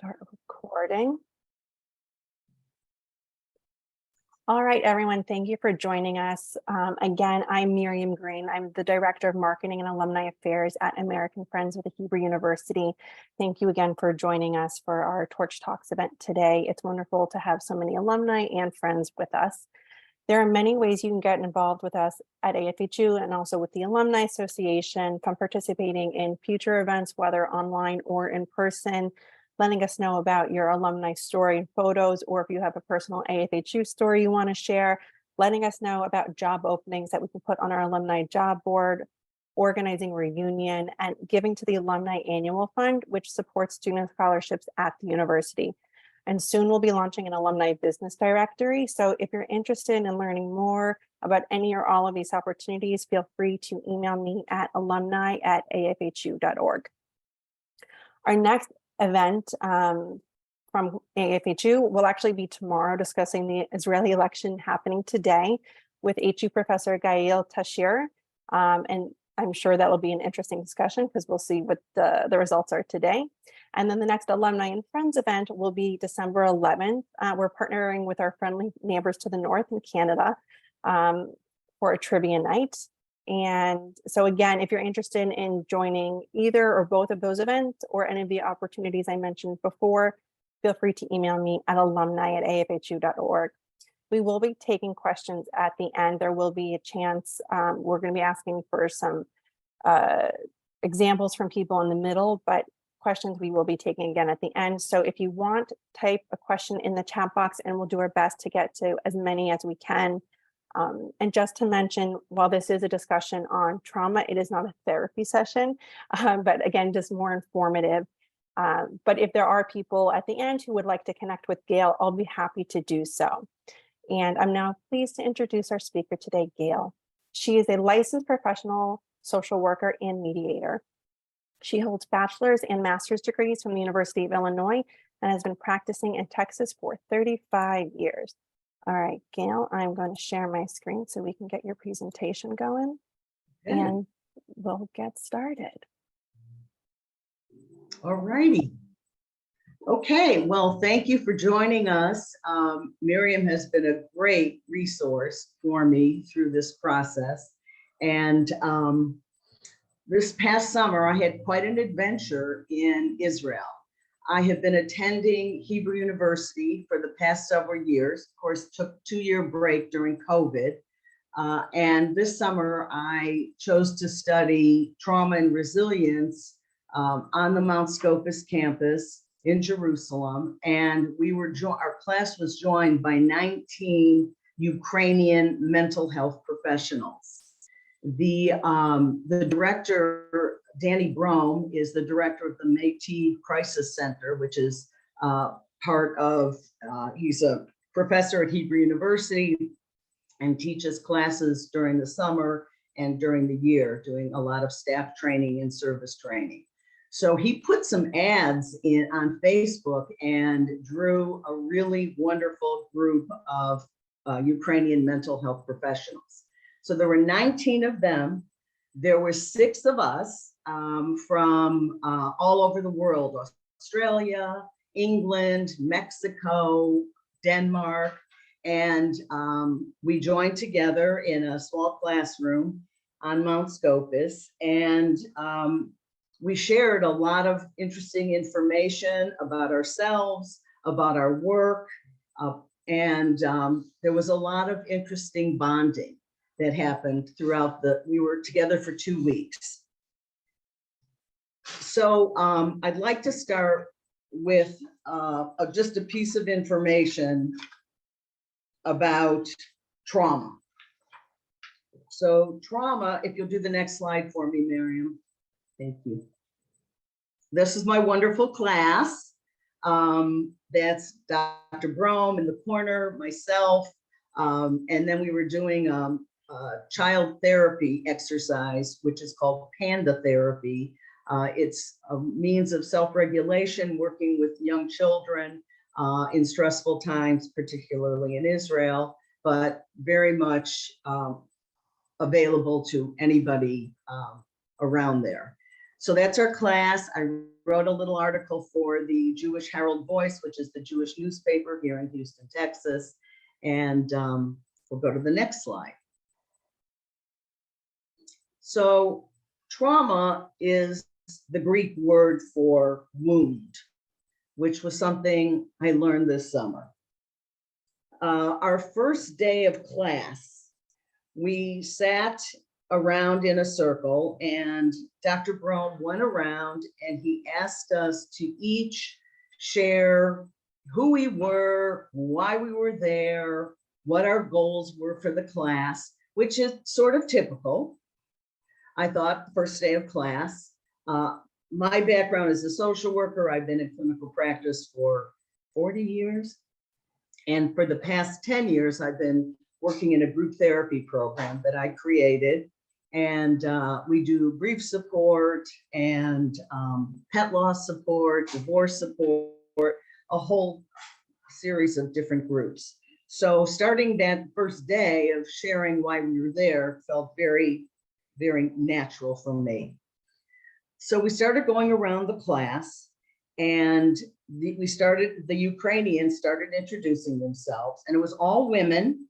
Start recording. All right, everyone, thank you for joining us. Again, I'm Miriam Green. I'm the Director of Marketing and Alumni Affairs at American Friends with the Hebrew University. Thank you again for joining us for our Torch Talks event today. It's wonderful to have so many alumni and friends with us. There are many ways you can get involved with us at AFHU and also with the Alumni Association, from participating in future events, whether online or in person, letting us know about your alumni story and photos, or if you have a personal AFHU story you want to share, letting us know about job openings that we can put on our alumni job board, organizing a reunion, and giving to the Alumni Annual Fund, which supports student scholarships at the university. And soon we'll be launching an alumni business directory. So if you're interested in learning more about any or all of these opportunities, feel free to email me at alumni@afhu.org. Our next event from AFHU will actually be tomorrow, discussing the Israeli election happening today with HU Professor Gayle Tashir. And I'm sure that will be an interesting discussion because we'll see what the results are today. And then the next Alumni and Friends event will be December 11th. We're partnering with our friendly neighbors to the north in Canada for a trivia night. And so again, if you're interested in joining either or both of those events or any of the opportunities I mentioned before, feel free to email me at alumni@afhu.org. We will be taking questions at the end. There will be a chance. We're going to be asking for some examples from people in the middle, but questions we will be taking again at the end. So if you want, type a question in the chat box and we'll do our best to get to as many as we can. And just to mention, while this is a discussion on trauma, it is not a therapy session, but again, just more informative. But if there are people at the end who would like to connect with Gayle, I'll be happy to do so. And I'm now pleased to introduce our speaker today, Gayle. She is a licensed professional social worker and mediator. She holds bachelor's and master's degrees from the University of Illinois and has been practicing in Texas for 35 years. All right, Gayle, I'm going to share my screen so we can get your presentation going, and we'll get started. All righty. Okay, well, thank you for joining us. Miriam has been a great resource for me through this process. And this past summer, I had quite an adventure in Israel. I have been attending Hebrew University for the past several years. Of course, took a 2-year break during COVID. And this summer, I chose to study trauma and resilience on the Mount Scopus campus in Jerusalem. And our class was joined by 19 Ukrainian mental health professionals. The director, Danny Brom, is the director of the Metiv Crisis Center, which is he's a professor at Hebrew University and teaches classes during the summer and during the year, doing a lot of staff training and service training. So he put some ads on Facebook and drew a really wonderful group of Ukrainian mental health professionals. So there were 19 of them. There were 6 of us from all over the world: Australia, England, Mexico, Denmark. And we joined together in a small classroom on Mount Scopus. And we shared a lot of interesting information about ourselves, about our work. And there was a lot of interesting bonding that happened throughout we were together for 2 weeks. So I'd like to start with just a piece of information about trauma. So trauma, if you'll do the next slide for me, Miriam. Thank you. This is my wonderful class. That's Dr. Brom in the corner, myself, and then we were doing child therapy exercise, which is called panda therapy. It's a means of self-regulation, working with young children in stressful times, particularly in Israel, but very much available to anybody around there. So that's our class. I wrote a little article for the Jewish Herald Voice, which is the Jewish newspaper here in Houston, Texas. And we'll go to the next slide. So trauma is the Greek word for wound, which was something I learned this summer. Our first day of class, we sat around in a circle, and Dr. Brom went around and he asked us to each share who we were, why we were there, what our goals were for the class, which is sort of typical. I thought first day of class. My background is a social worker. I've been in clinical practice for 40 years. And for the past 10 years, I've been working in a group therapy program that I created. And we do grief support and pet loss support, divorce support, a whole series of different groups. So starting that first day of sharing why we were there felt very, very natural for me. So we started going around the class, and the Ukrainians started introducing themselves, and it was all women,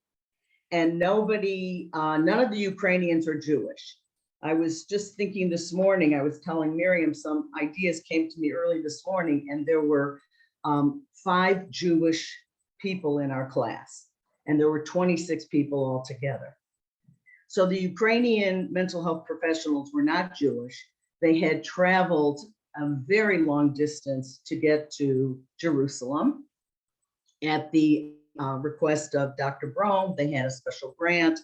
and none of the Ukrainians are Jewish. I was just thinking this morning, I was telling Miriam, some ideas came to me early this morning, and there were 5 Jewish people in our class, and there were 26 people altogether. So the Ukrainian mental health professionals were not Jewish. They had traveled a very long distance to get to Jerusalem. At the request of Dr. Brom, they had a special grant,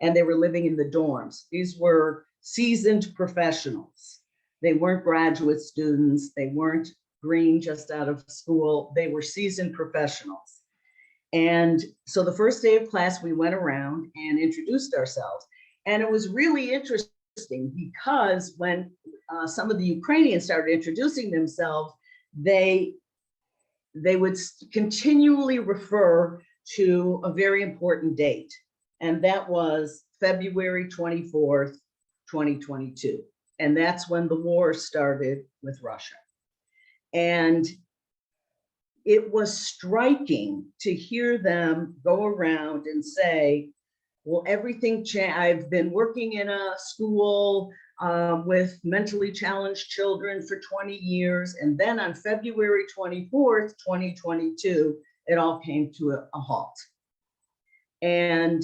and they were living in the dorms. These were seasoned professionals. They weren't graduate students. They weren't green just out of school. They were seasoned professionals. And so the first day of class, we went around and introduced ourselves. And it was really interesting because when some of the Ukrainians started introducing themselves, they would continually refer to a very important date. And that was February 24th, 2022. And that's when the war started with Russia. And it was striking to hear them go around and say, well, everything changed. I've been working in a school with mentally challenged children for 20 years. And then on February 24th, 2022, it all came to a halt. And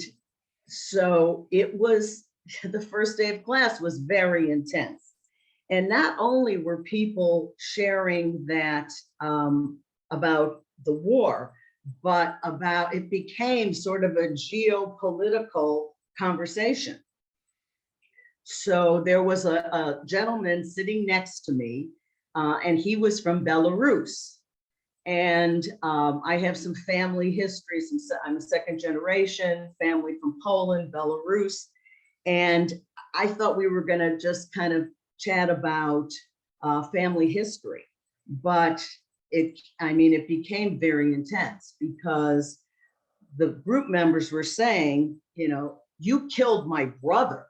so it was, the first day of class was very intense. And not only were people sharing that about the war, but it became sort of a geopolitical conversation. So there was a gentleman sitting next to me, and he was from Belarus. And I have some family history. I'm a second generation family from Poland, Belarus. And I thought we were gonna just kind of chat about family history, but it became very intense because the group members were saying, you killed my brother,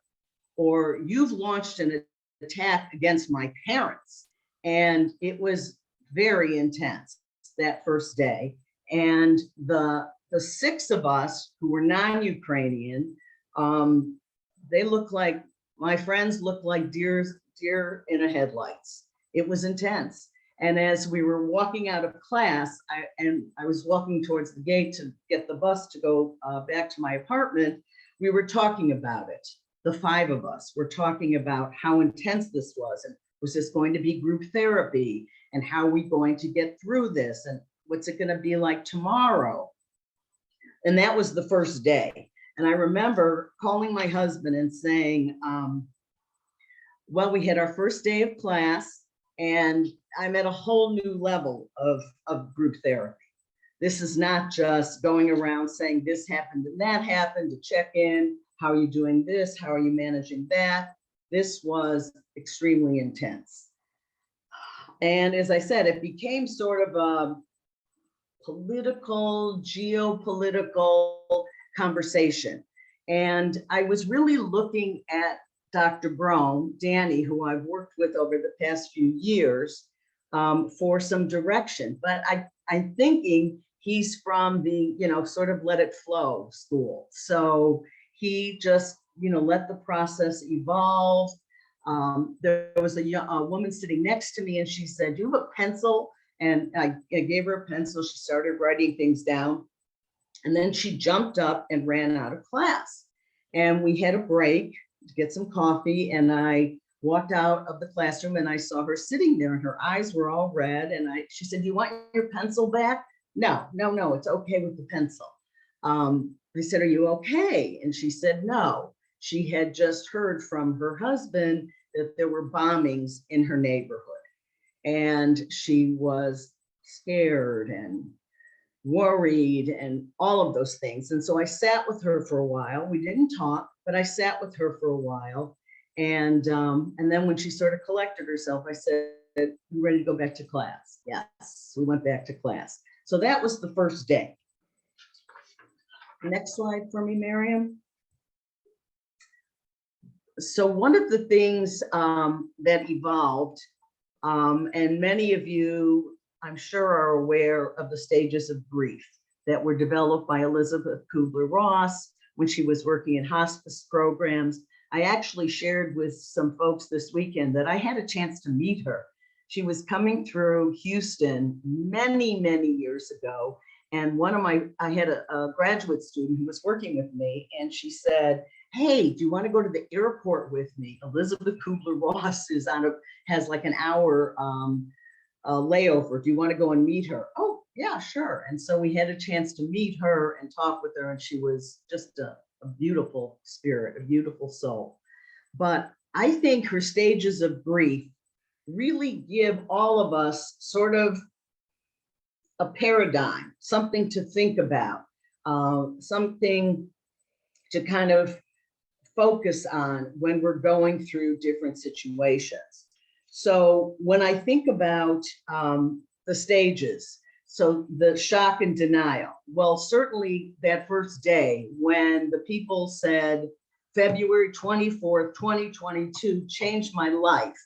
or you've launched an attack against my parents. And it was very intense that first day. And the 6 of us who were non-Ukrainian, they looked like, my friends looked like deer in a headlights. It was intense. And as we were walking out of class, I was walking towards the gate to get the bus to go back to my apartment, we were talking about it. The 5 of us were talking about how intense this was, and was this going to be group therapy, and how are we going to get through this, and what's it going to be like tomorrow? And that was the first day. And I remember calling my husband and saying, well, we had our first day of class, and I'm at a whole new level of group therapy. This is not just going around saying this happened and that happened to check in. How are you doing this? How are you managing that? This was extremely intense. And as I said, it became sort of a political, geopolitical conversation. And I was really looking at Dr. Brom, Danny, who I've worked with over the past few years, for some direction. But I'm thinking he's from the, sort of let it flow school. So he just, let the process evolve. There was a woman sitting next to me and she said, "Do you have a pencil?" And I gave her a pencil. She started writing things down. And then she jumped up and ran out of class. And we had a break to get some coffee. And I walked out of the classroom and I saw her sitting there and her eyes were all red. And she said, "Do you want your pencil back?" No, it's okay with the pencil. I said, "Are you okay?" And she said, no. She had just heard from her husband that there were bombings in her neighborhood. And she was scared and worried and all of those things. And so I sat with her for a while. We didn't talk, but I sat with her for a while. And then when she sort of collected herself, I said, "You ready to go back to class?" Yes, we went back to class. So that was the first day. Next slide for me, Miriam. So one of the things that evolved, and many of you, I'm sure, are aware of the stages of grief that were developed by Elizabeth Kubler-Ross when she was working in hospice programs. I actually shared with some folks this weekend that I had a chance to meet her. She was coming through Houston many, many years ago. And I had a graduate student who was working with me, and she said, "Hey, do you want to go to the airport with me? Elizabeth Kubler-Ross has like an hour layover. Do you want to go and meet her?" "Oh, yeah, sure." And so we had a chance to meet her and talk with her, and she was just a beautiful spirit, a beautiful soul. But I think her stages of grief really give all of us sort of a paradigm, something to think about, something to kind of focus on when we're going through different situations. So when I think about the stages, so the shock and denial, well, certainly that first day when the people said February 24th, 2022 changed my life,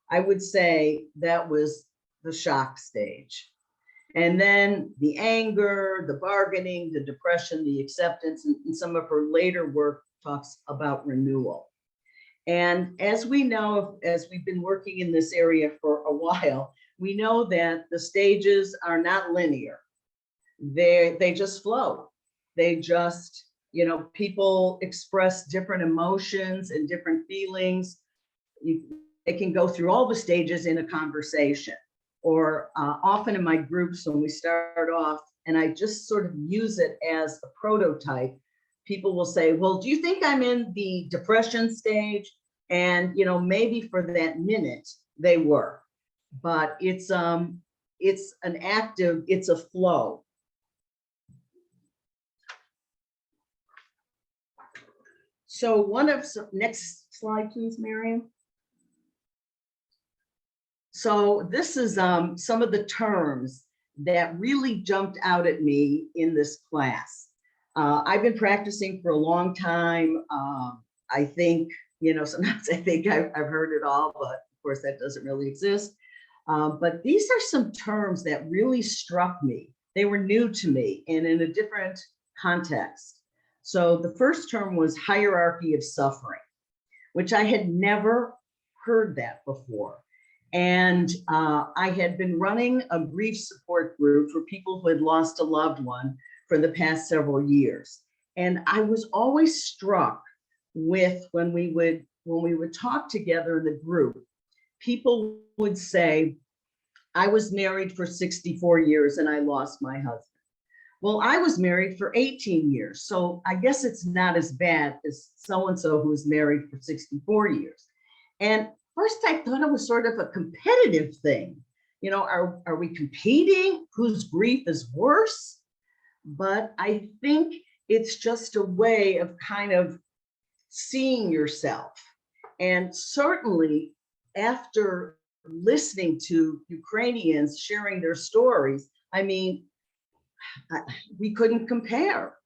I would say that was the shock stage. And then the anger, the bargaining, the depression, the acceptance, and some of her later work talks about renewal. And as we know, as we've been working in this area for a while, we know that the stages are not linear. They just flow. They just, people express different emotions and different feelings. They can go through all the stages in a conversation. Or often in my groups, when we start off, and I just sort of use it as a prototype, people will say, "Well, do you think I'm in the depression stage?" And maybe for that minute they were, but it's an active, it's a flow. So next slide, please, Miriam. So this is some of the terms that really jumped out at me in this class. I've been practicing for a long time. I think, sometimes I think I've heard it all, but of course that doesn't really exist. But these are some terms that really struck me. They were new to me and in a different context. So the first term was hierarchy of suffering, which I had never heard that before. And I had been running a grief support group for people who had lost a loved one for the past several years. And I was always struck with when we would talk together in the group, people would say, "I was married for 64 years and I lost my husband." Well, I was married for 18 years. So I guess it's not as bad as so-and-so who was married for 64 years. And first, I thought it was sort of a competitive thing. Are we competing? Whose grief is worse? But I think it's just a way of kind of seeing yourself. And certainly after listening to Ukrainians sharing their stories, we couldn't compare.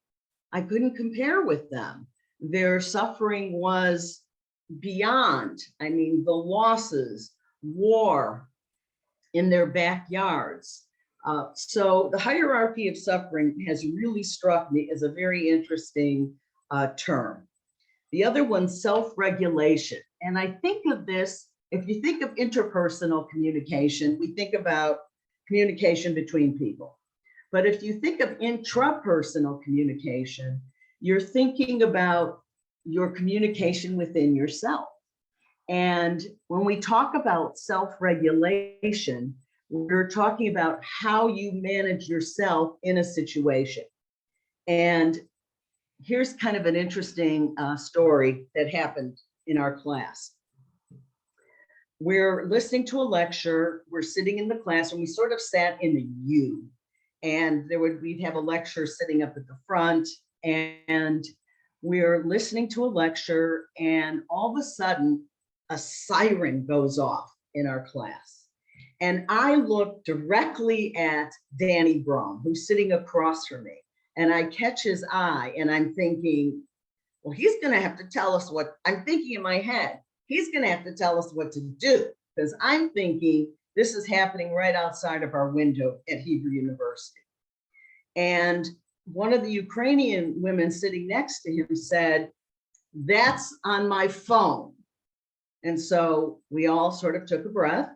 I couldn't compare with them. Their suffering was beyond, the losses, war, in their backyards. So the hierarchy of suffering has really struck me as a very interesting term. The other one's self-regulation. And I think of this, if you think of interpersonal communication, we think about communication between people. But if you think of intrapersonal communication, you're thinking about your communication within yourself. And when we talk about self-regulation, we're talking about how you manage yourself in a situation. And here's kind of an interesting story that happened in our class. We're listening to a lecture, we're sitting in the classroom, we sort of sat in a U, and we'd have a lecturer sitting up at the front, and we're listening to a lecture, and all of a sudden a siren goes off in our class. And I look directly at Danny Brom, who's sitting across from me, and I catch his eye, and I'm thinking, well, he's gonna have to tell us what, I'm thinking in my head, he's gonna have to tell us what to do, because I'm thinking this is happening right outside of our window at Hebrew University. And one of the Ukrainian women sitting next to him said, "That's on my phone." And so we all sort of took a breath.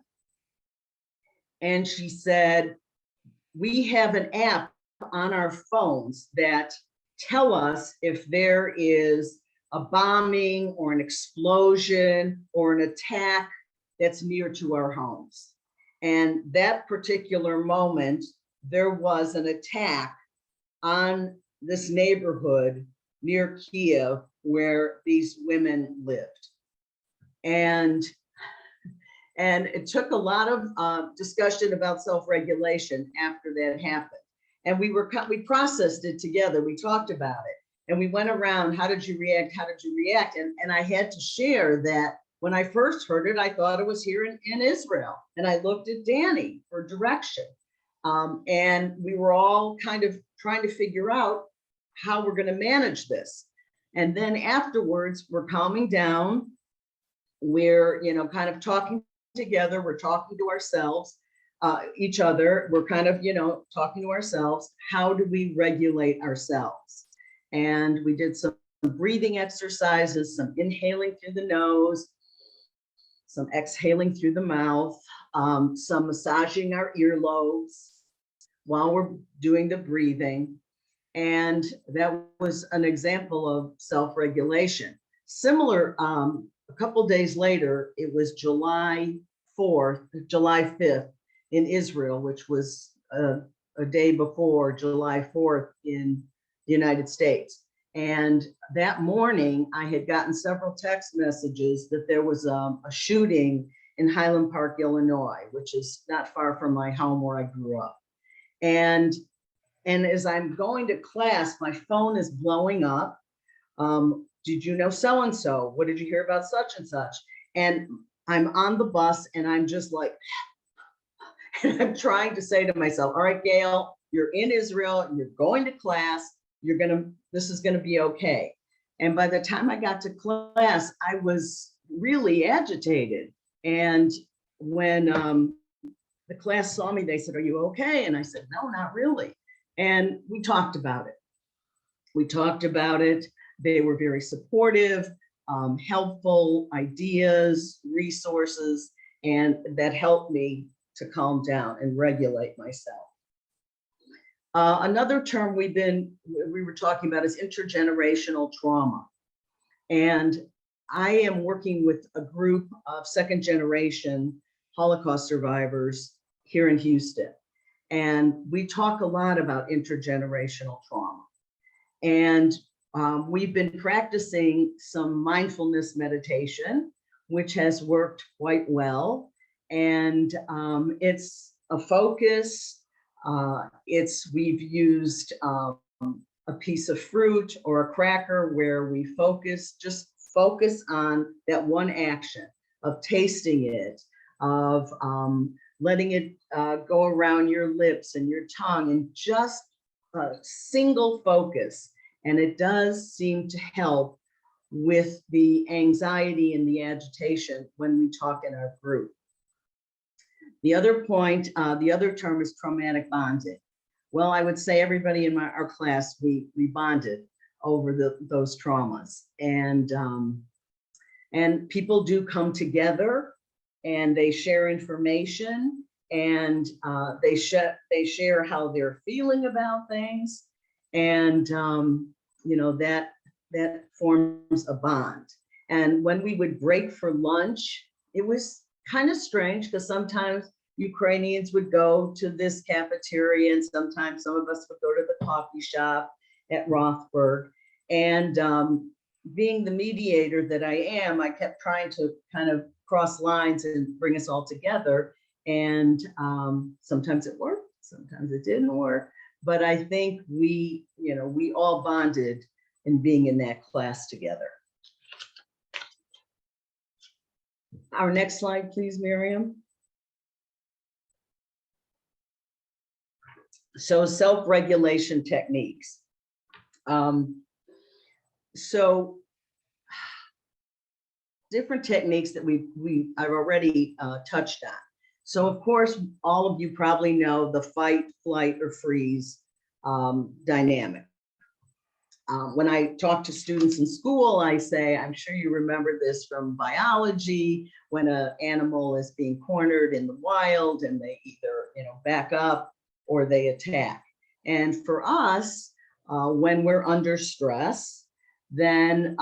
And she said, "We have an app on our phones that tell us if there is a bombing or an explosion or an attack that's near to our homes." And that particular moment, there was an attack on this neighborhood near Kiev where these women lived. And it took a lot of discussion about self-regulation after that happened. And we processed it together. We talked about it. And we went around, how did you react? How did you react? And I had to share that when I first heard it, I thought it was here in Israel. And I looked at Danny for direction. And we were all kind of trying to figure out how we're going to manage this. And then afterwards, we're calming down. We're, kind of talking together. We're talking to ourselves, each other. We're kind of, talking to ourselves. How do we regulate ourselves? And we did some breathing exercises, some inhaling through the nose, some exhaling through the mouth, some massaging our earlobes while we're doing the breathing. And that was an example of self-regulation. Similar, a couple days later, it was July 5th in Israel, which was a day before July 4th in the United States. And that morning, I had gotten several text messages that there was a shooting in Highland Park, Illinois, which is not far from my home where I grew up. And as I'm going to class, my phone is blowing up. Did you know so-and-so? What did you hear about such and such? And I'm on the bus and I'm just like, and I'm trying to say to myself, all right, Gayle, you're in Israel, you're going to class, this is gonna be okay. And by the time I got to class, I was really agitated. And when the class saw me, they said, "Are you okay?" And I said, "No, not really." And we talked about it. They were very supportive, helpful ideas, resources, and that helped me to calm down and regulate myself. Another term we were talking about is intergenerational trauma. And I am working with a group of second generation Holocaust survivors here in Houston. And we talk a lot about intergenerational trauma. And we've been practicing some mindfulness meditation, which has worked quite well. And it's a focus. We've used a piece of fruit or a cracker where we just focus on that one action of tasting it, of letting it go around your lips and your tongue, and just a single focus. And it does seem to help with the anxiety and the agitation when we talk in our group. The other point, the other term is traumatic bonding. Well, I would say everybody in our class, we bonded over those traumas, and people do come together and they share information, and they share how they're feeling about things, and you know, that forms a bond. And when we would break for lunch, it was kind of strange because sometimes Ukrainians would go to this cafeteria, and sometimes some of us would go to the coffee shop at Rothberg. And being the mediator that I am, I kept trying to kind of cross lines and bring us all together. And sometimes it worked, sometimes it didn't work. But I think we all bonded in being in that class together. Our next slide, please, Miriam. So self-regulation techniques. So different techniques that I've already touched on. So of course, all of you probably know the fight, flight, or freeze dynamic. When I talk to students in school, I say, I'm sure you remember this from biology, when an animal is being cornered in the wild and they either back up or they attack. And for us, when we're under stress, then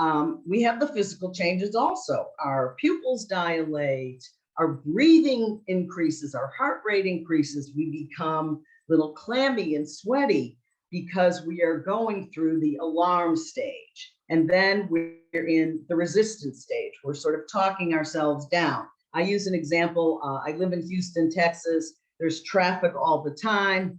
we have the physical changes also. Our pupils dilate, our breathing increases, our heart rate increases, we become a little clammy and sweaty because we are going through the alarm stage. And then we're in the resistance stage. We're sort of talking ourselves down. I use an example. I live in Houston, Texas. There's traffic all the time.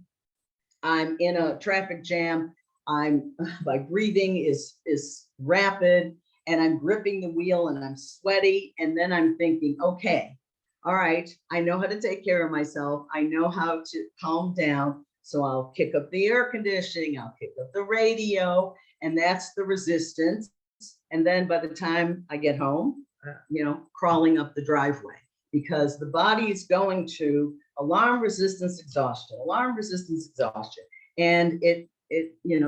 I'm in a traffic jam. My breathing is rapid, and I'm gripping the wheel and I'm sweaty. And then I'm thinking, okay, all right, I know how to take care of myself. I know how to calm down. So I'll kick up the air conditioning, I'll kick up the radio, and that's the resistance. And then by the time I get home, crawling up the driveway, because the body is going to alarm resistance exhaustion, and it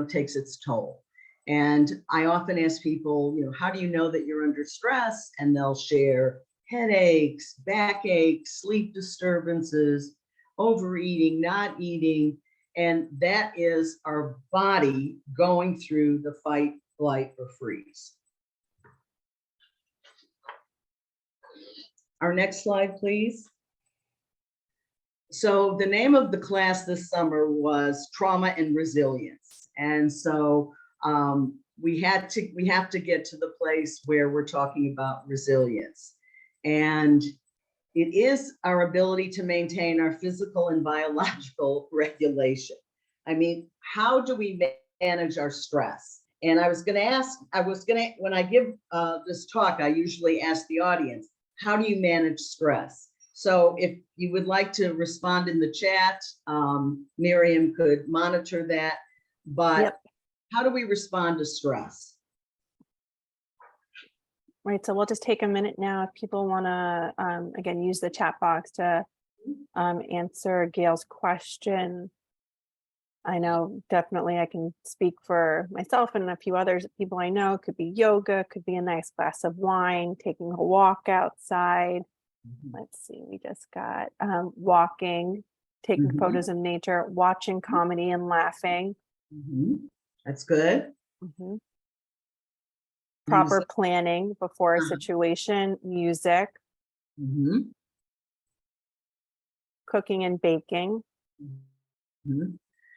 takes its toll. And I often ask people, how do you know that you're under stress? And they'll share headaches, backaches, sleep disturbances, overeating, not eating. And that is our body going through the fight, flight, or freeze. Our next slide, please. So the name of the class this summer was Trauma and Resilience. And so we have to get to the place where we're talking about resilience. And it is our ability to maintain our physical and biological regulation. I mean, how do we manage our stress? And when I give this talk, I usually ask the audience, how do you manage stress? So if you would like to respond in the chat, Miriam could monitor that, but yep. How do we respond to stress? Right, so we'll just take a minute now if people want to, again, use the chat box to answer Gayle's question. I know definitely I can speak for myself and a few others people I know. Could be yoga, could be a nice glass of wine, taking a walk outside. Let's see, we just got walking, taking photos of nature, watching comedy and laughing. That's good. Proper planning before a situation, music, cooking and baking.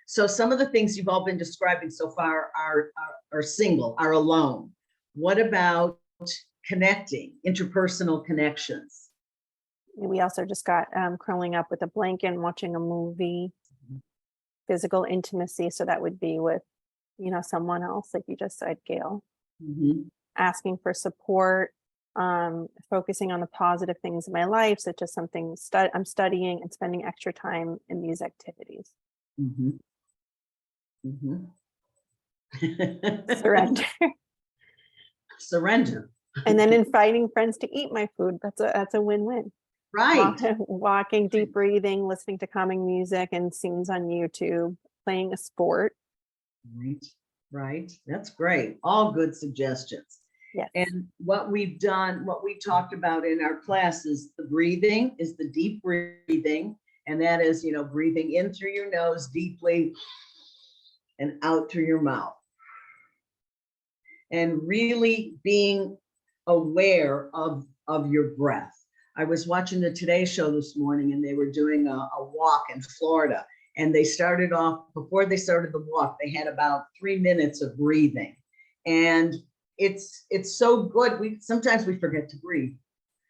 So some of the things you've all been describing so far are single, are alone. What about connecting, interpersonal connections? We also just got curling up with a blanket and watching a movie. Physical intimacy, so that would be with, someone else, like you just said, Gayle. Asking for support, focusing on the positive things in my life, such as something I'm studying, and spending extra time in these activities. Surrender. And then inviting friends to eat my food. That's a win-win. Right. walking, deep breathing, listening to calming music and scenes on YouTube, playing a sport. Right, right. That's great. All good suggestions. Yes. And what we've done, what we talked about in our class is the breathing, is the deep breathing. And that is, breathing in through your nose deeply and out through your mouth. And really being aware of your breath. I was watching the Today Show this morning and they were doing a walk in Florida. And they started off, before they started the walk, they had about 3 minutes of breathing. And it's so good. Sometimes we forget to breathe.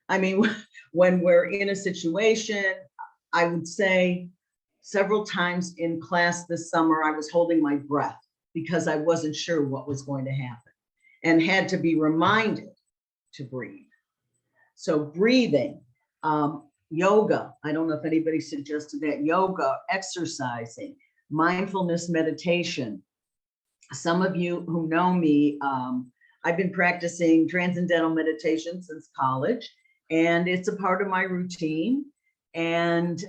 I mean, when we're in a situation, I would say several times in class this summer, I was holding my breath because I wasn't sure what was going to happen and had to be reminded to breathe. So breathing, yoga, I don't know if anybody suggested that, yoga, exercising, mindfulness meditation. Some of you who know me, I've been practicing transcendental meditation since college, and it's a part of my routine. And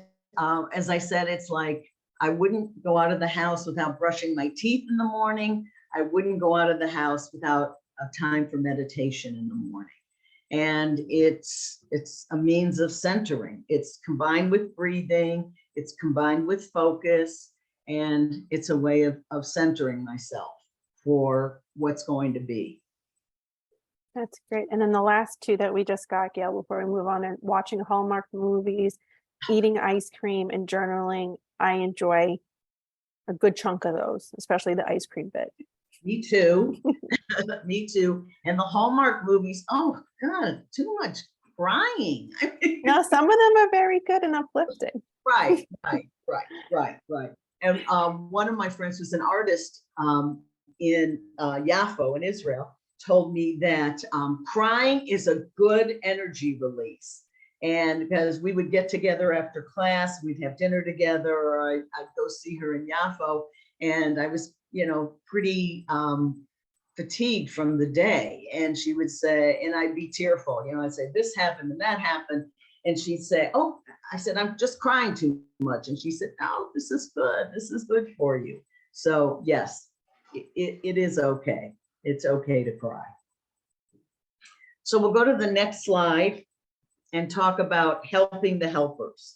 as I said, it's like I wouldn't go out of the house without brushing my teeth in the morning. I wouldn't go out of the house without a time for meditation in the morning. And it's a means of centering. It's combined with breathing, it's combined with focus, and it's a way of centering myself for what's going to be. That's great. And then the last two that we just got, Gail, before we move on, and watching Hallmark movies, eating ice cream, and journaling. I enjoy a good chunk of those, especially the ice cream bit. Me too. Me too. And the Hallmark movies, oh God, too much crying. No, some of them are very good and uplifting. Right. And one of my friends who's an artist in Yafo in Israel told me that crying is a good energy release. And because we would get together after class, we'd have dinner together, or I'd go see her in Yafo. And I was, pretty fatigued from the day. And she would say, and I'd be tearful, I'd say, this happened and that happened. And she'd say, oh, I said, I'm just crying too much. And she said, no, this is good. This is good for you. So yes, it is okay. It's okay to cry. So we'll go to the next slide and talk about helping the helpers.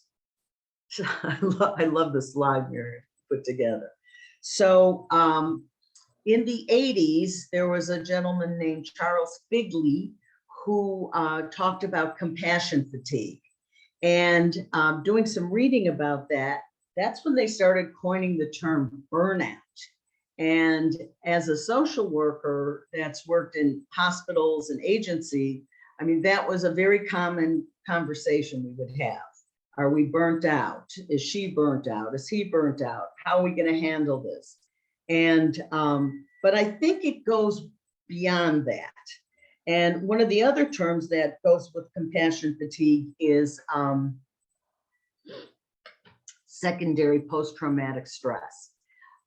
I love the slide Mary put together. So in the 80s, there was a gentleman named Charles Figley who talked about compassion fatigue. And doing some reading about that, that's when they started coining the term burnout. And as a social worker that's worked in hospitals and agencies, I mean, that was a very common conversation we would have. Are we burnt out? Is she burnt out? Is he burnt out? How are we going to handle this? And, but I think it goes beyond that. And one of the other terms that goes with compassion fatigue is secondary post-traumatic stress.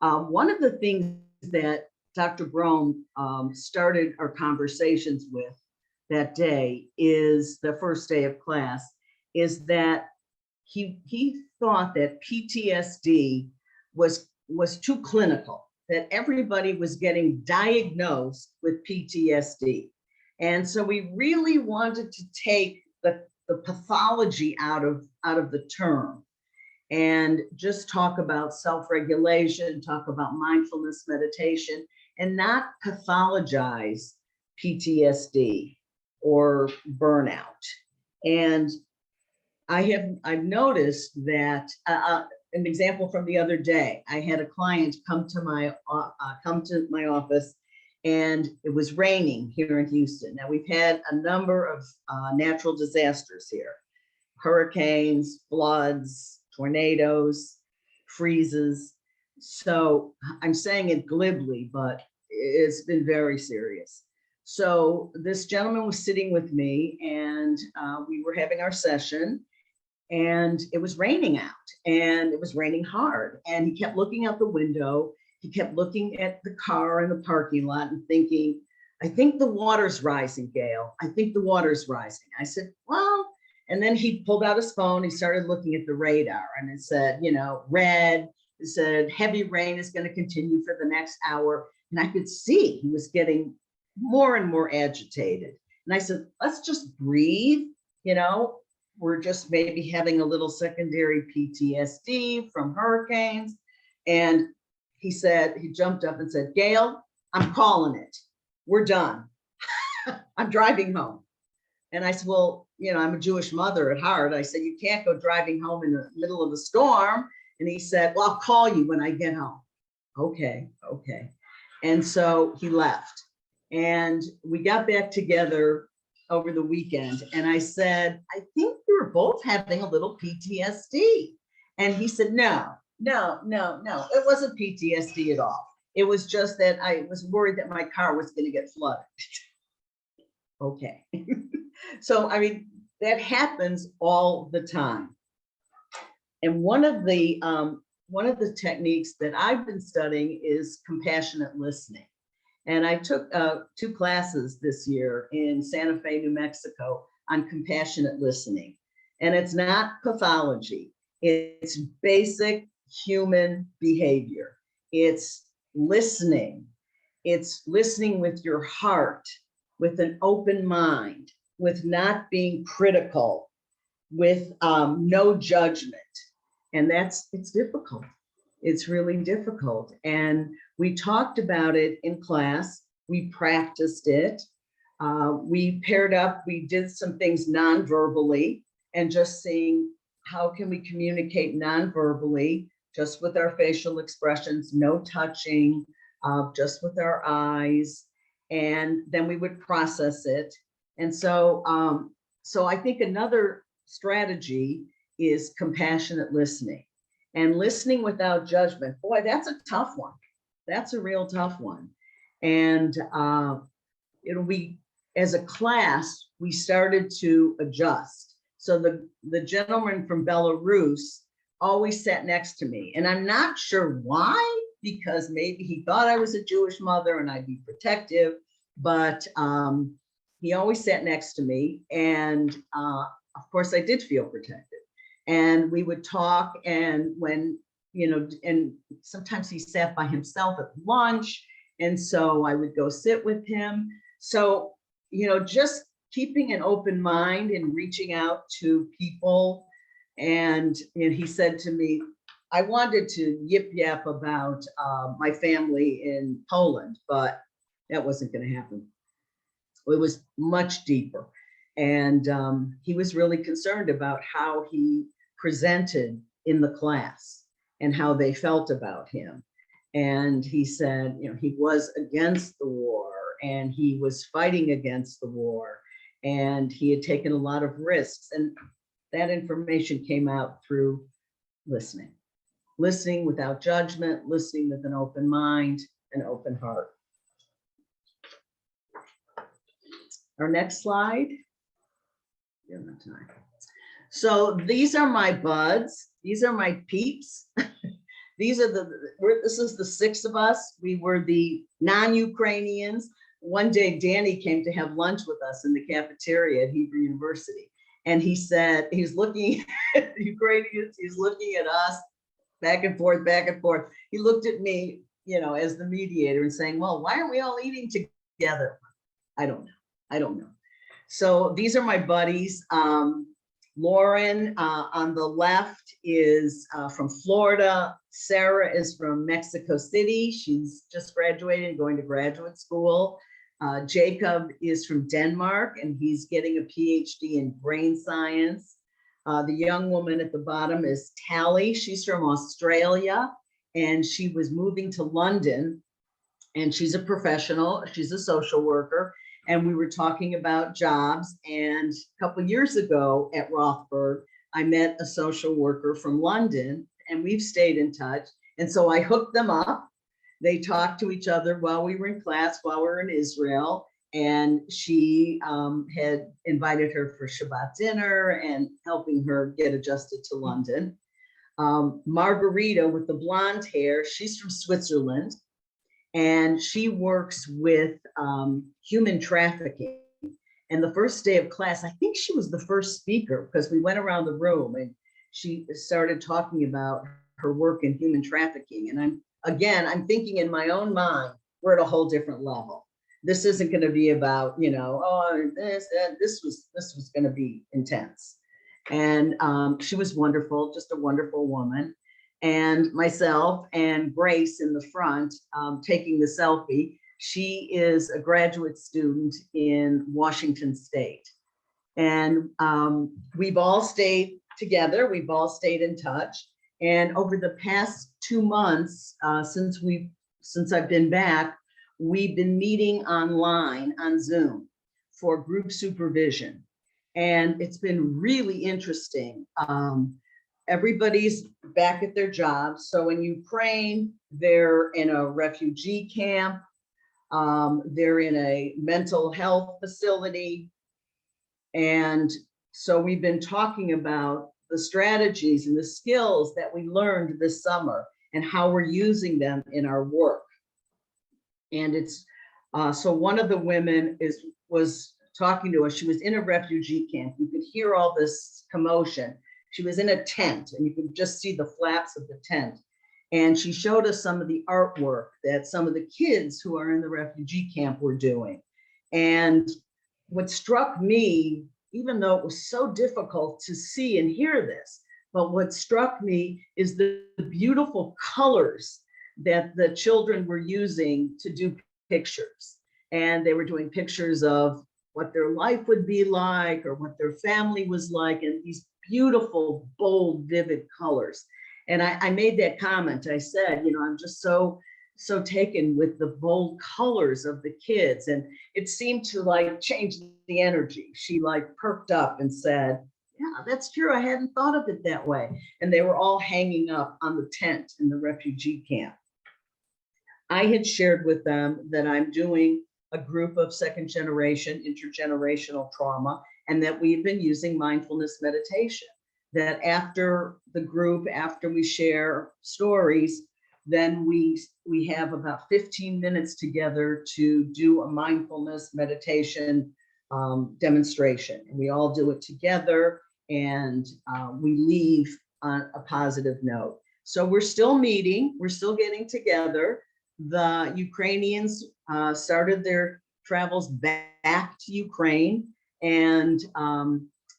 One of the things that Dr. Brom started our conversations with that day is the first day of class, is that he thought that PTSD was too clinical, that everybody was getting diagnosed with PTSD. And so we really wanted to take the pathology out of the term and just talk about self-regulation, talk about mindfulness meditation, and not pathologize PTSD or burnout. And I've noticed that an example from the other day, I had a client come to my office, and it was raining here in Houston. Now we've had a number of natural disasters here: hurricanes, floods, tornadoes, freezes. So I'm saying it glibly, but it's been very serious. So this gentleman was sitting with me, and we were having our session, and it was raining out, and it was raining hard. And he kept looking out the window. He kept looking at the car in the parking lot and thinking, I think the water's rising, Gayle. I think the water's rising. I said, well, And then he pulled out his phone, he started looking at the radar, and it said, you know, red, it said heavy rain is going to continue for the next hour. And I could see he was getting more and more agitated. And I said, let's just breathe, you know, we're just maybe having a little secondary PTSD from hurricanes. And he said, he jumped up and said, Gayle, I'm calling it. We're done. I'm driving home. And I said, well, you know, I'm a Jewish mother at heart. I said, you can't go driving home in the middle of the storm. And he said, well, I'll call you when I get home. Okay, okay. And so he left. And we got back together over the weekend. And I said, I think we were both having a little PTSD. And he said, no, it wasn't PTSD at all. It was just that I was worried that my car was going to get flooded. Okay. So, I mean, that happens all the time. And one of the techniques that I've been studying is compassionate listening. And I took 2 classes this year in Santa Fe, New Mexico on compassionate listening. And it's not pathology. It's basic human behavior. It's listening. It's listening with your heart, with an open mind, with not being critical, with no judgment. And it's difficult. It's really difficult. And we talked about it in class. We practiced it. We paired up, we did some things non-verbally and just seeing how can we communicate non-verbally, just with our facial expressions, no touching, just with our eyes. And then we would process it. And so, so I think another strategy is compassionate listening, and listening without judgment. Boy, that's a tough one. That's a real tough one. And it'll be, as a class, we started to adjust. So the gentleman from Belarus always sat next to me. And I'm not sure why, because maybe he thought I was a Jewish mother and I'd be protective, but he always sat next to me. And of course I did feel protected. And we would talk, and when, you know, and sometimes he sat by himself at lunch. And so I would go sit with him. So, you know, just keeping an open mind and reaching out to people. And he said to me, I wanted to yip yap about my family in Poland, but that wasn't going to happen. It was much deeper. And he was really concerned about how he presented in the class and how they felt about him. And he said, you know, he was against the war and he was fighting against the war and he had taken a lot of risks. And that information came out through listening without judgment, listening with an open mind, an open heart. Our next slide. So these are my buds. These are my peeps. This is the 6 of us. We were the non-Ukrainians. One day, Danny came to have lunch with us in the cafeteria at Hebrew University. And he said, he's looking at the Ukrainians, he's looking at us, back and forth, back and forth. He looked at me, you know, as the mediator and saying, well, why aren't we all eating together? I don't know. So these are my buddies. Lauren on the left is from Florida. Sarah is from Mexico City. She's just graduated and going to graduate school. Jacob is from Denmark and he's getting a PhD in brain science. The young woman at the bottom is Tally. She's from Australia and she was moving to London, and she's a professional. She's a social worker. And we were talking about jobs. And a couple of years ago at Rothberg, I met a social worker from London and we've stayed in touch. And so I hooked them up. They talked to each other while we were in class, while we were in Israel. And she had invited her for Shabbat dinner and helping her get adjusted to London. Margarita with the blonde hair, she's from Switzerland. And she works with human trafficking. And the first day of class, I think she was the first speaker because we went around the room and she started talking about her work in human trafficking. And I'm thinking in my own mind, we're at a whole different level. This isn't going to be about, oh, this was going to be intense. And she was wonderful, just a wonderful woman. And myself and Grace in the front taking the selfie. She is a graduate student in Washington State. And we've all stayed together. We've all stayed in touch. And over the past 2 months, since I've been back, we've been meeting online on Zoom for group supervision. And it's been really interesting. Everybody's back at their jobs. So in Ukraine, they're in a refugee camp. They're in a mental health facility. And so we've been talking about the strategies and the skills that we learned this summer and how we're using them in our work. And it's, so one of the women was talking to us. She was in a refugee camp. You could hear all this commotion. She was in a tent and you could just see the flaps of the tent. And she showed us some of the artwork that some of the kids who are in the refugee camp were doing. And what struck me, even though it was so difficult to see and hear this, but what struck me is the beautiful colors that the children were using to do pictures. And they were doing pictures of what their life would be like or what their family was like, and these beautiful, bold, vivid colors. And I made that comment. I said, I'm just so taken with the bold colors of the kids. And it seemed to like change the energy. She like perked up and said, yeah, that's true. I hadn't thought of it that way. And they were all hanging up on the tent in the refugee camp. I had shared with them that I'm doing a group of second generation intergenerational trauma, and that we've been using mindfulness meditation. That after the group, after we share stories, then we have about 15 minutes together to do a mindfulness meditation demonstration. And we all do it together, and we leave on a positive note. So we're still meeting, we're still getting together. The Ukrainians started their travels back to Ukraine, and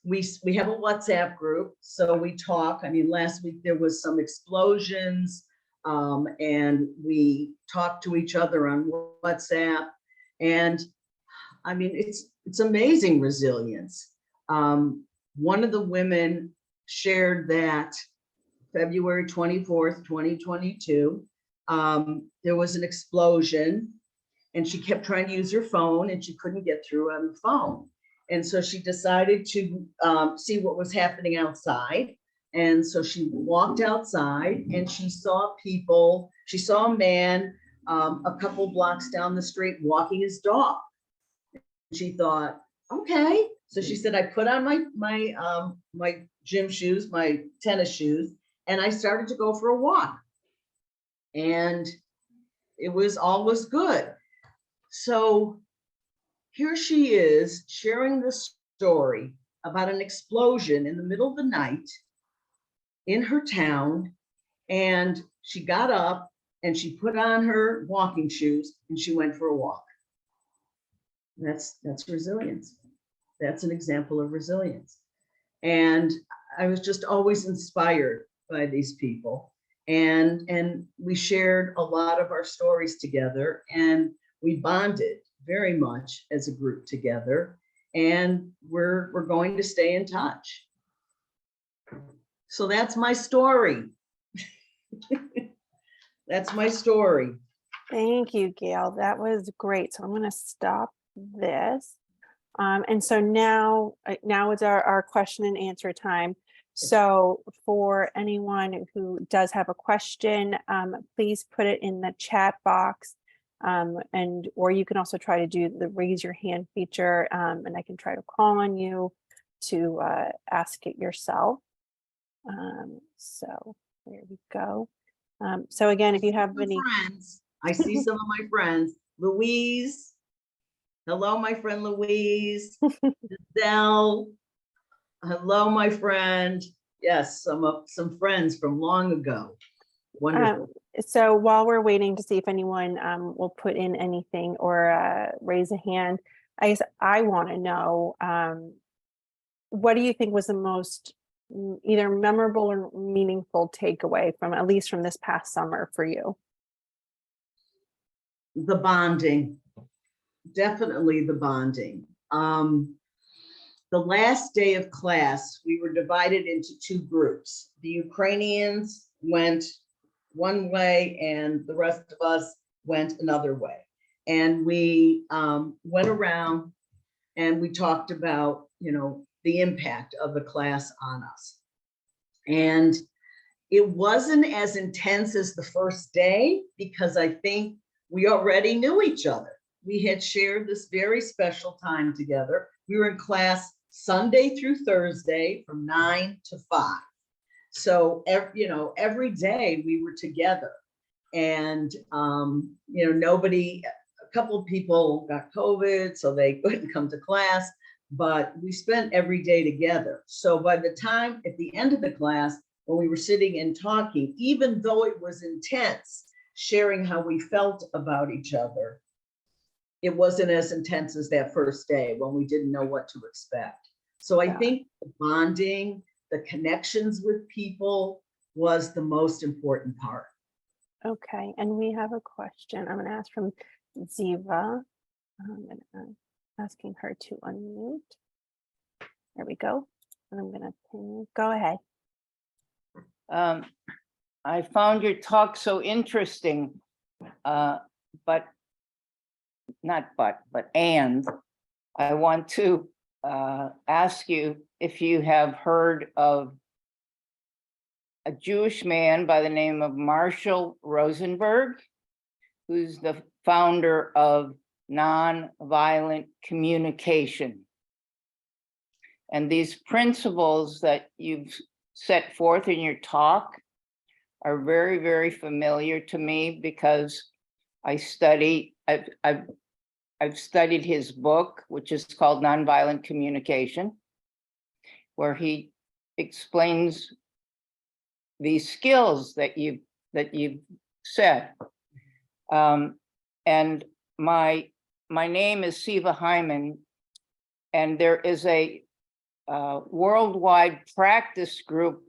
we have a WhatsApp group, so we talk. I mean, last week there was some explosions, and we talked to each other on WhatsApp, and I mean, it's amazing resilience. One of the women shared that February 24th, 2022, there was an explosion, and she kept trying to use her phone and she couldn't get through on the phone. And so she decided to see what was happening outside. And so she walked outside and she saw people. She saw a man a couple blocks down the street walking his dog. She thought, okay. So she said, I put on my gym shoes, my tennis shoes, and I started to go for a walk. And all was good. So here she is sharing this story about an explosion in the middle of the night in her town. And she got up and she put on her walking shoes and she went for a walk. That's resilience. That's an example of resilience. And I was just always inspired by these people. And we shared a lot of our stories together, and we bonded very much as a group together, and we're going to stay in touch. So that's my story. That's my story. Thank you, Gayle. That was great. So I'm going to stop this. And so now is our question and answer time. So for anyone who does have a question, please put it in the chat box, or you can also try to do the raise your hand feature, and I can try to call on you to ask it yourself. So there we go. So again, if you have any friends, I see some of my friends. Louise, Hello, my friend Louise. Giselle. Hello, my friend. Yes, some friends from long ago. Wonderful. So while we're waiting to see if anyone will put in anything or raise a hand, I guess I want to know, what do you think was the most either memorable or meaningful takeaway from, at least from this past summer for you? The bonding, definitely the bonding. The last day of class, we were divided into two groups. The Ukrainians went one way and the rest of us went another way. And we went around and we talked about, the impact of the class on us. And it wasn't as intense as the first day because I think we already knew each other. We had shared this very special time together. We were in class Sunday through Thursday from 9 to 5. So, every day we were together, and, a couple of people got COVID, so they couldn't come to class, but we spent every day together. So by the time at the end of the class, when we were sitting and talking, even though it was intense, sharing how we felt about each other, it wasn't as intense as that first day when we didn't know what to expect. So I think the bonding, the connections with people was the most important part. Okay, and we have a question. I'm going to ask from Ziva. I'm asking her to unmute. There we go. And I'm going to pin. Go ahead. I found your talk so interesting, and I want to ask you if you have heard of a Jewish man by the name of Marshall Rosenberg, who's the founder of nonviolent communication. And these principles that you've set forth in your talk are very, very familiar to me because I've studied his book, which is called Nonviolent Communication, where he explains these skills that you've said. And my name is Siva Hyman, and there is a worldwide practice group,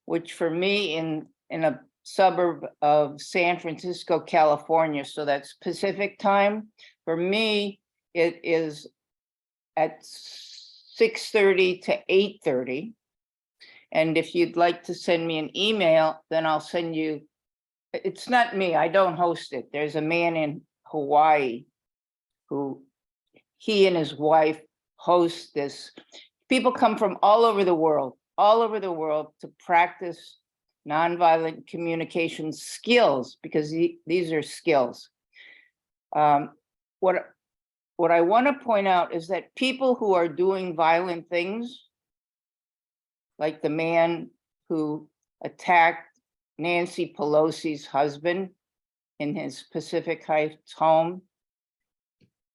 which for me in a suburb of San Francisco, California, so that's Pacific time. For me, it is at 6:30 to 8:30. And if you'd like to send me an email, then I'll send you. It's not me, I don't host it. There's a man in Hawaii who he and his wife host this. People come from all over the world to practice nonviolent communication skills, because these are skills. What I want to point out is that people who are doing violent things, like the man who attacked Nancy Pelosi's husband in his Pacific Heights home,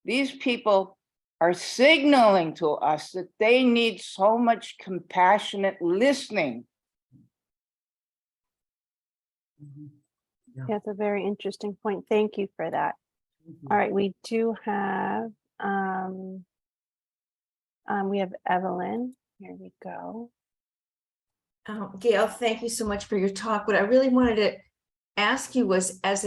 these people are signaling to us that they need so much compassionate listening. Yeah. That's a very interesting point. Thank you for that. All right, we do have Evelyn. Here we go. Gayle, thank you so much for your talk. What I really wanted to ask you was, as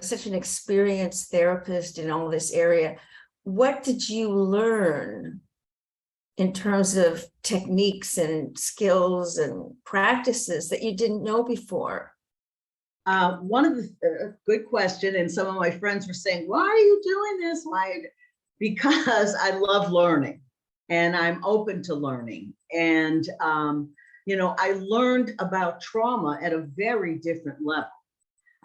such an experienced therapist in all this area, what did you learn in terms of techniques and skills and practices that you didn't know before? One of the good question, and some of my friends were saying, why are you doing this? Why? Because I love learning and I'm open to learning. And, I learned about trauma at a very different level.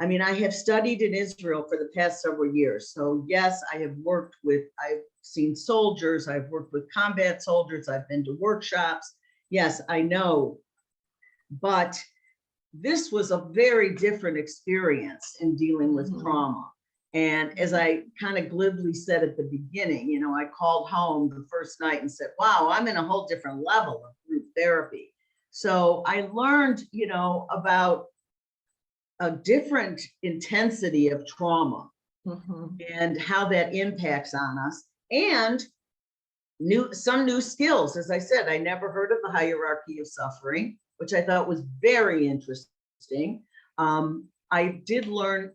I mean, I have studied in Israel for the past several years. So yes, I've seen soldiers, I've worked with combat soldiers, I've been to workshops. Yes, I know, but this was a very different experience in dealing with trauma. And as I kind of glibly said at the beginning, you know, I called home the first night and said, wow, I'm in a whole different level of group therapy. So I learned, you know, about a different intensity of trauma and how that impacts on us, and some new skills. As I said, I never heard of the hierarchy of suffering, which I thought was very interesting. I did learn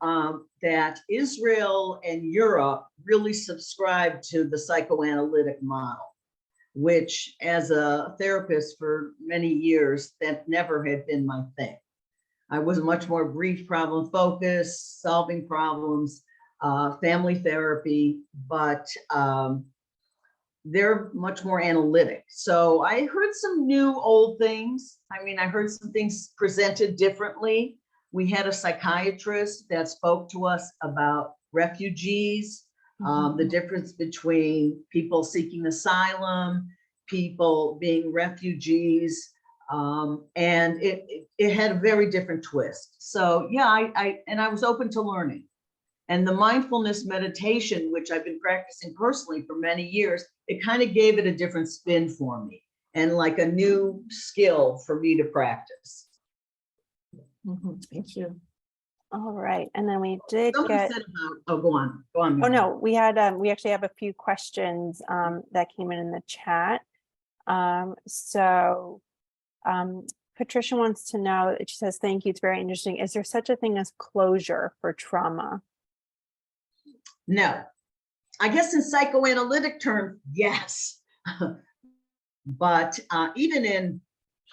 that Israel and Europe really subscribe to the psychoanalytic model, which as a therapist for many years, that never had been my thing. I was much more brief problem focused, solving problems, family therapy, but they're much more analytic. So I heard some new old things. I mean, I heard some things presented differently. We had a psychiatrist that spoke to us about refugees, the difference between people seeking asylum, people being refugees, and it had a very different twist. So yeah, I was open to learning. And the mindfulness meditation, which I've been practicing personally for many years, it kind of gave it a different spin for me and like a new skill for me to practice. Thank you. All right, and then we did Somebody get, said about, oh, go on. oh Mary. no, we actually have a few questions that came in the chat. Patricia wants to know, she says, thank you, it's very interesting. Is there such a thing as closure for trauma? No, I guess in psychoanalytic terms, yes. But even in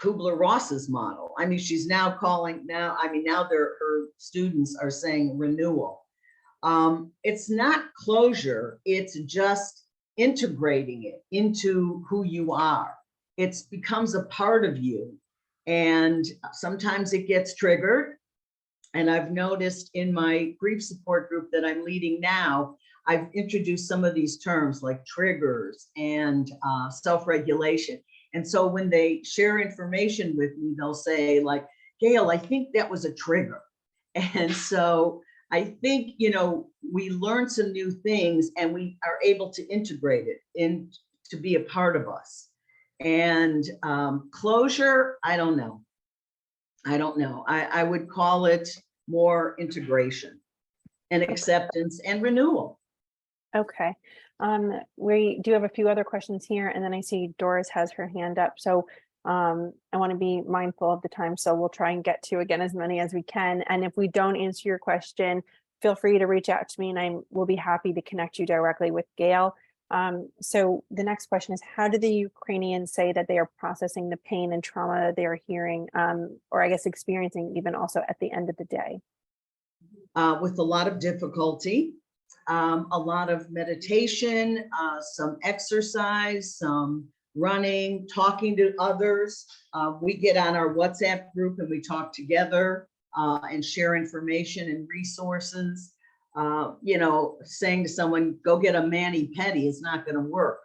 Kubler-Ross's model, I mean, she's now calling now, I mean, now her students are saying renewal. It's not closure, it's just integrating it into who you are. It becomes a part of you. And sometimes it gets triggered. And I've noticed in my grief support group that I'm leading now, I've introduced some of these terms like triggers and self-regulation. And so when they share information with me, they'll say like, Gayle, I think that was a trigger. And so I think, you know, we learn some new things and we are able to integrate it in to be a part of us. And closure, I don't know. I would call it more integration and acceptance and renewal. Okay, we do have a few other questions here, and then I see Doris has her hand up. So I want to be mindful of the time, so we'll try and get to again as many as we can. And if we don't answer your question, feel free to reach out to me, and I will be happy to connect you directly with Gayle. So the next question is, how do the Ukrainians say that they are processing the pain and trauma that they are hearing, or I guess experiencing even also at the end of the day? With a lot of difficulty, a lot of meditation, some exercise, some running, talking to others. We get on our WhatsApp group and we talk together and share information and resources. You know, saying to someone, go get a mani-pedi is not going to work.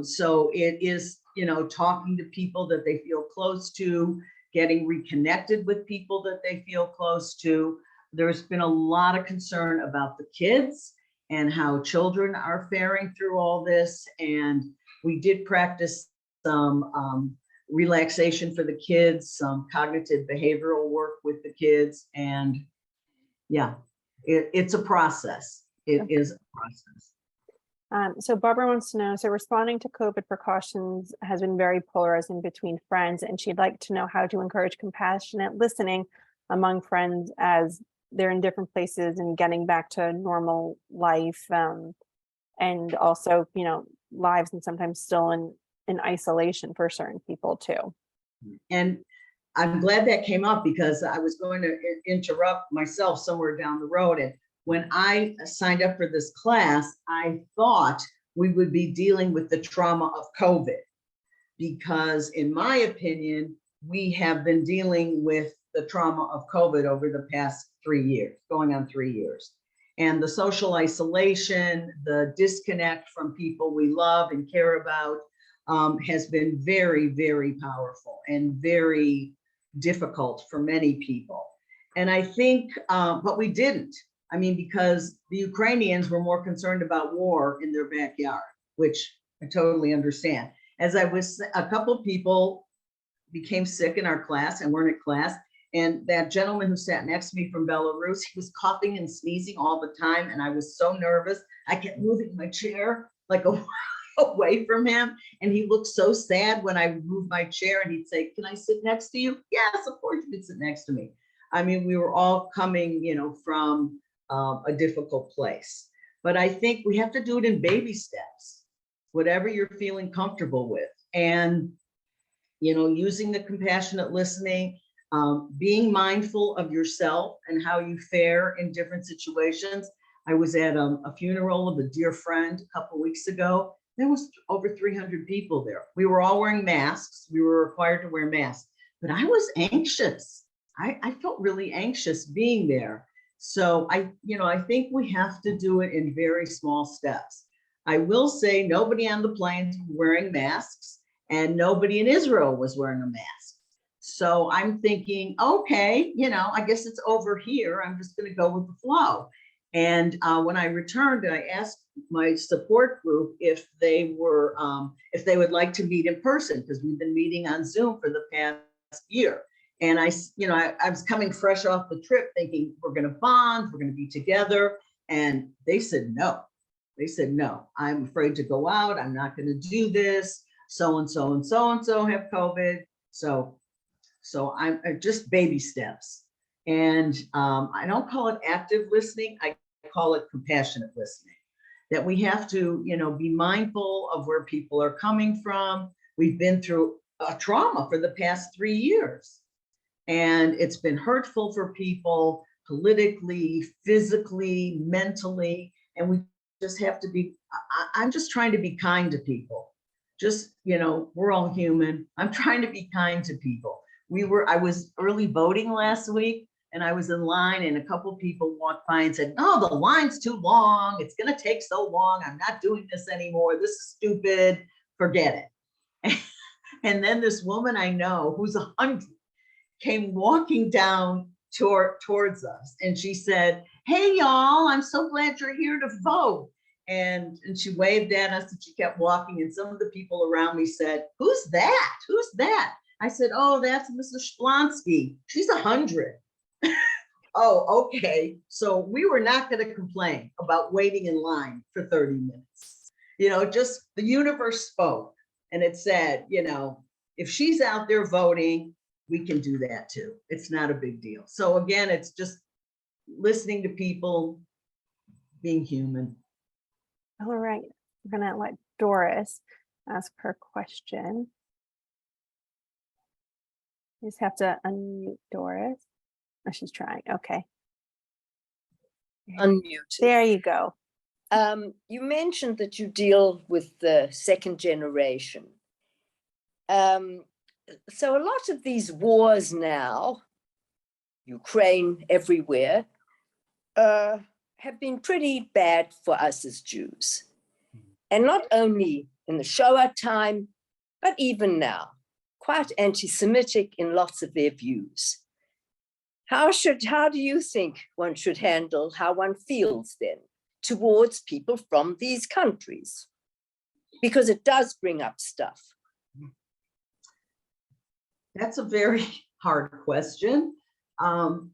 So it is, you know, talking to people that they feel close to, getting reconnected with people that they feel close to. There's been a lot of concern about the kids and how children are faring through all this. And we did practice some relaxation for the kids, some cognitive behavioral work with the kids. And yeah, it's a process. It is a process. So Barbara wants to know, so responding to COVID precautions has been very polarizing between friends, and she'd like to know how to encourage compassionate listening among friends as they're in different places and getting back to normal life, and also, you know, lives and sometimes still in isolation for certain people too. And I'm glad that came up because I was going to interrupt myself somewhere down the road. And when I signed up for this class, I thought we would be dealing with the trauma of COVID, because in my opinion, we have been dealing with the trauma of COVID over the past 3 years, going on 3 years. And the social isolation, the disconnect from people we love and care about has been very, very powerful and very difficult for many people. And I think, but we didn't. I mean, because the Ukrainians were more concerned about war in their backyard, which I totally understand. As I was, a couple people became sick in our class and weren't at class. And that gentleman who sat next to me from Belarus, he was coughing and sneezing all the time. And I was so nervous. I kept moving my chair like away from him. And he looked so sad when I moved my chair, and he'd say, "Can I sit next to you?" Yes, of course you can sit next to me. I mean, we were all coming, from a difficult place. But I think we have to do it in baby steps, whatever you're feeling comfortable with. And, using the compassionate listening, being mindful of yourself and how you fare in different situations. I was at a funeral of a dear friend a couple of weeks ago. There was over 300 people there. We were all wearing masks. We were required to wear masks, but I was anxious. I felt really anxious being there. So I think we have to do it in very small steps. I will say nobody on the planes was wearing masks, and nobody in Israel was wearing a mask. So I'm thinking, okay, I guess it's over here. I'm just going to go with the flow. And when I returned, I asked my support group if they would like to meet in person, because we've been meeting on Zoom for the past year. And I was coming fresh off the trip thinking we're going to bond, we're going to be together. And they said no. They said, no, I'm afraid to go out. I'm not going to do this. So-and-so and so-and-so have COVID. So I'm just baby steps. And I don't call it active listening. I call it compassionate listening, that we have to, be mindful of where people are coming from. We've been through a trauma for the past 3 years, and it's been hurtful for people politically, physically, mentally, and we just have to be, I'm just trying to be kind to people. Just, we're all human. I'm trying to be kind to people. I was early voting last week, and I was in line, and a couple people walked by and said, "No, the line's too long. It's going to take so long. I'm not doing this anymore. This is stupid. Forget it." And then this woman I know, who's 100, came walking down towards us, and she said, "Hey, y'all, I'm so glad you're here to vote." And she waved at us, and she kept walking. And some of the people around me said, "Who's that? Who's that?" I said, "Oh, that's Mrs. Splonsky. She's 100. Oh, okay. So we were not going to complain about waiting in line for 30 minutes. Just the universe spoke, and it said, if she's out there voting, we can do that too. It's not a big deal. So again, it's just listening to people, being human. All right, we're gonna let Doris ask her question. You just have to unmute Doris. Oh, she's trying, okay. Unmuted. There you go. You mentioned that you deal with the second generation. So a lot of these wars now, Ukraine, everywhere, have been pretty bad for us as Jews. And not only in the Shoah time, but even now, quite anti-Semitic in lots of their views. How do you think one should handle how one feels then towards people from these countries? Because it does bring up stuff. That's a very hard question. I'm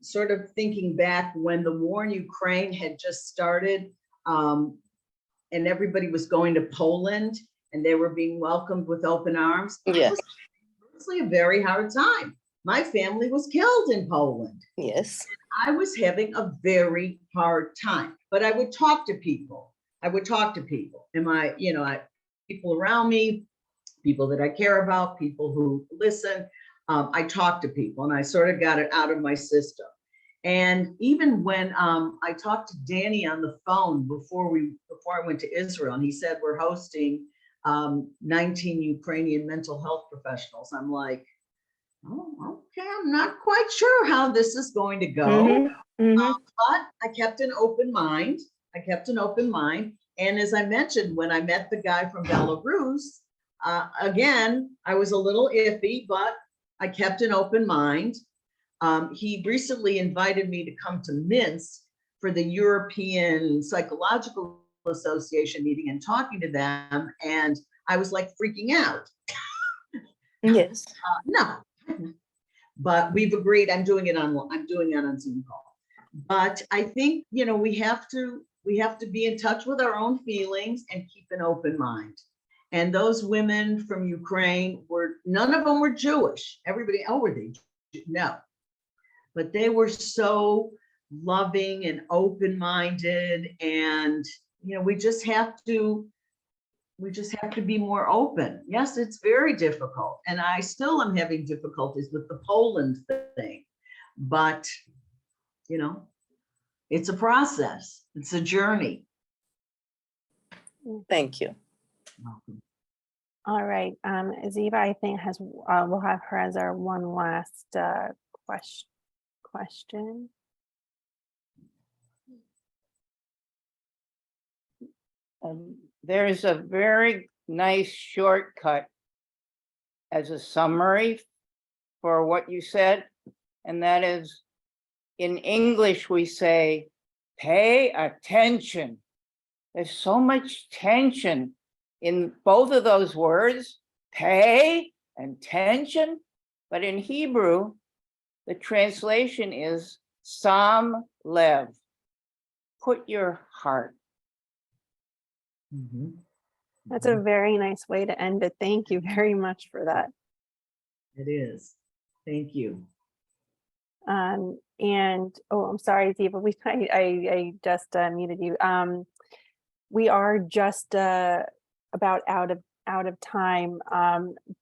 sort of thinking back when the war in Ukraine had just started, and everybody was going to Poland, and they were being welcomed with open arms. Yes. It was honestly a very hard time. My family was killed in Poland. Yes. I was having a very hard time, but I would talk to people. People around me, people that I care about, people who listen. I talk to people, and I sort of got it out of my system. And even when I talked to Danny on the phone before I went to Israel, and he said we're hosting 19 Ukrainian mental health professionals, I'm like, oh, okay, I'm not quite sure how this is going to go. But I kept an open mind. And as I mentioned, when I met the guy from Belarus, again, I was a little iffy, but I kept an open mind. He recently invited me to come to Minsk for the European Psychological Association meeting and talking to them. And I was like freaking out. Yes. No, but we've agreed. I'm doing it on Zoom call. But I think, you know, we have to be in touch with our own feelings and keep an open mind. And those women from Ukraine none of them were Jewish. Everybody, oh, were they? No, but they were so loving and open-minded. And, you know, we just have to be more open. Yes, it's very difficult. And I still am having difficulties with the Poland thing, but, you know, it's a process. It's a journey. Thank you. Welcome. All right, Ziva, I think we'll have her as our one last question. There's a very nice shortcut as a summary for what you said, and that is, in English, we say, pay attention. There's so much tension in both of those words, pay and tension, but in Hebrew, the translation is Sam Lev, put your heart. Mhm. That's a very nice way to end it. Thank you very much for that. It is. Thank you. And oh, I'm sorry, Ziva, I just muted you. We are just about out of time,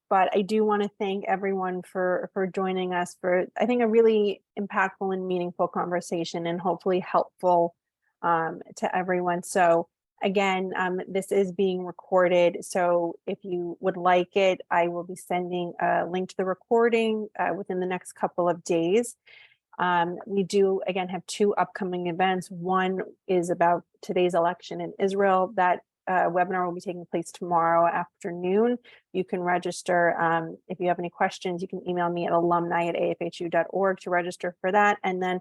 but I do want to thank everyone for joining us for, I think, a really impactful and meaningful conversation, and hopefully helpful to everyone. So again, this is being recorded, so if you would like it, I will be sending a link to the recording within the next couple of days. We do, again, have two upcoming events. One is about today's election in Israel. That webinar will be taking place tomorrow afternoon. You can register. If you have any questions, you can email me at alumni@afhu.org to register for that. And then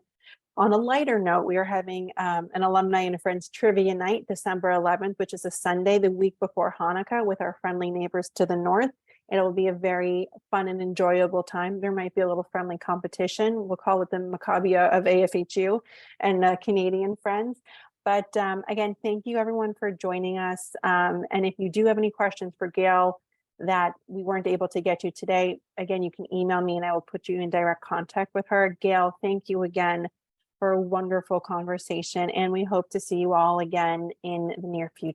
on a lighter note, we are having an Alumni and Friends Trivia Night, December 11th, which is a Sunday, the week before Hanukkah, with our friendly neighbors to the north. It'll be a very fun and enjoyable time. There might be a little friendly competition. We'll call it the Maccabia of AFHU and Canadian friends. But again, thank you everyone for joining us. And if you do have any questions for Gayle that we weren't able to get to today, again, you can email me and I will put you in direct contact with her. Gayle, thank you again for a wonderful conversation, and we hope to see you all again in the near future.